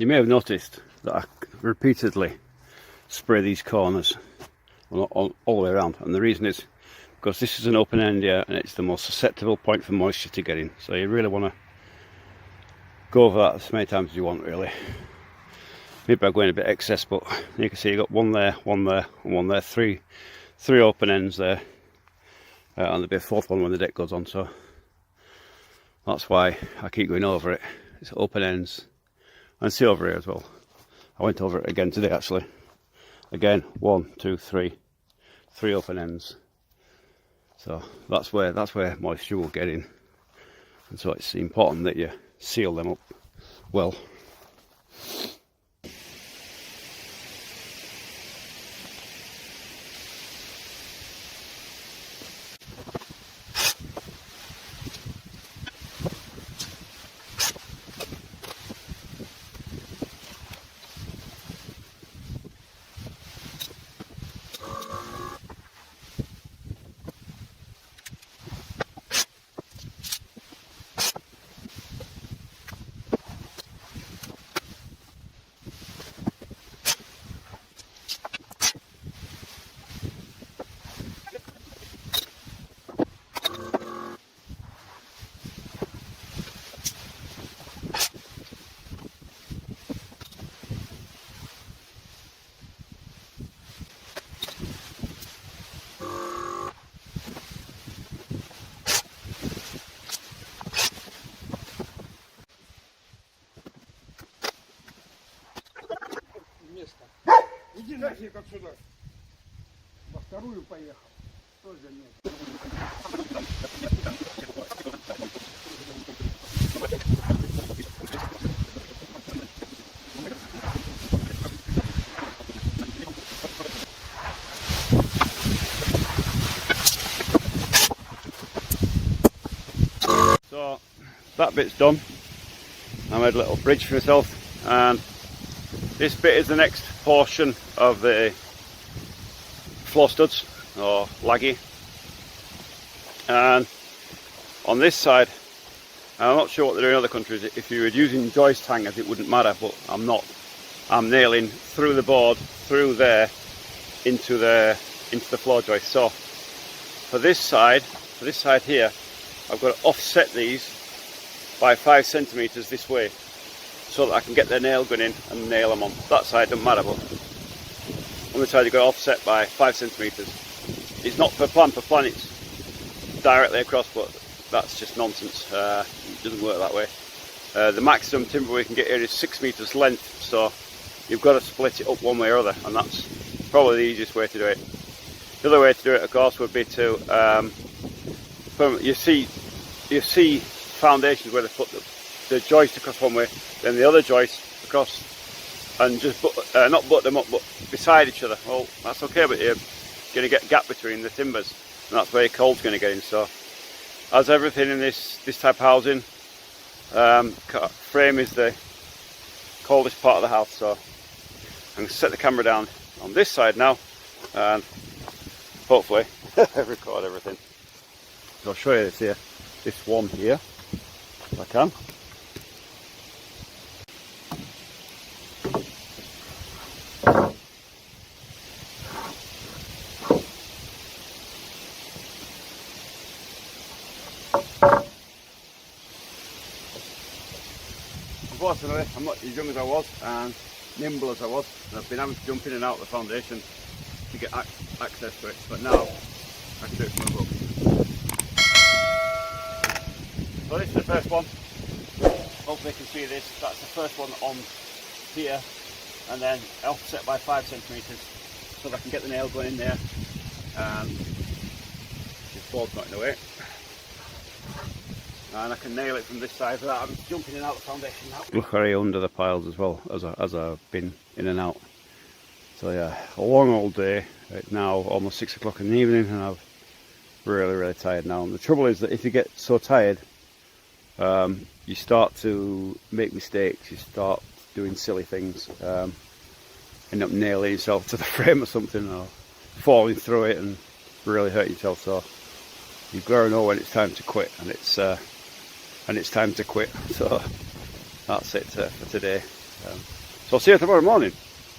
You may have noticed that I repeatedly spray these corners all the way around, and the reason is because this is an open end here and it's the most susceptible point for moisture to get in, so you really want to go over that as many times as you want, really. Maybe I'm going a bit excess, but you can see you got one there, and one there, three open ends there, and there'll be a fourth one when the deck goes on, so that's why I keep going over it. It's open ends. And see over here as well. I went over it again today actually. Again, 1, 2, 3 open ends. So that's where moisture will get in. And so it's important that you seal them up well. Иди нафиг отсюда. Во вторую поехал. Тоже нет. So that bit's done. I made a little bridge for myself, and this bit is the next portion of the floor studs or laggy. And on this side, I'm not sure what they do in other countries. If you were using joist hangers, it wouldn't matter, but I'm not. I'm nailing through the board, through there, into the floor joist. So for this side here, I've got to offset these by 5 centimeters this way, so that I can get the nail gun in and nail them on. That side doesn't matter, but on the side you've got to offset by 5 centimeters. It's not per plan, it's directly across, but that's just nonsense. It doesn't work that way. The maximum timber we can get here is 6 meters length, so you've got to split it up one way or other, and that's probably the easiest way to do it. The other way to do it, of course, would be to you see foundations where they put the joist across one way, then the other joist across, and just not butt them up, but beside each other. Well, that's okay, but you're going to get a gap between the timbers, and that's where your cold's going to get in. So, as everything in this type of housing, frame is the coldest part of the house. So, I'm going to set the camera down on this side now, and hopefully record everything. So I'll show you this here, this one here, if I can. Unfortunately, I'm not as young as I was and nimble as I was, and I've been having to jump in and out of the foundation to get access to it, but now I can do it from above. So this is the first one. Hopefully you can see this. That's the first one on here, and then offset by 5 centimeters, so that I can get the nail going in there and this board's not in the way. And I can nail it from this side without having to jump in and out of the foundation now. Look area under the piles as well, as I've been in and out. So yeah, a long old day. It's now almost 6 o'clock in the evening, and I'm really tired now. And the trouble is that if you get so tired, you start to make mistakes, you start doing silly things, end up nailing yourself to the frame or something, or falling through it and really hurt yourself. So you've got to know when it's time to quit, and it's time to quit. So that's it for today. So I'll see you tomorrow morning.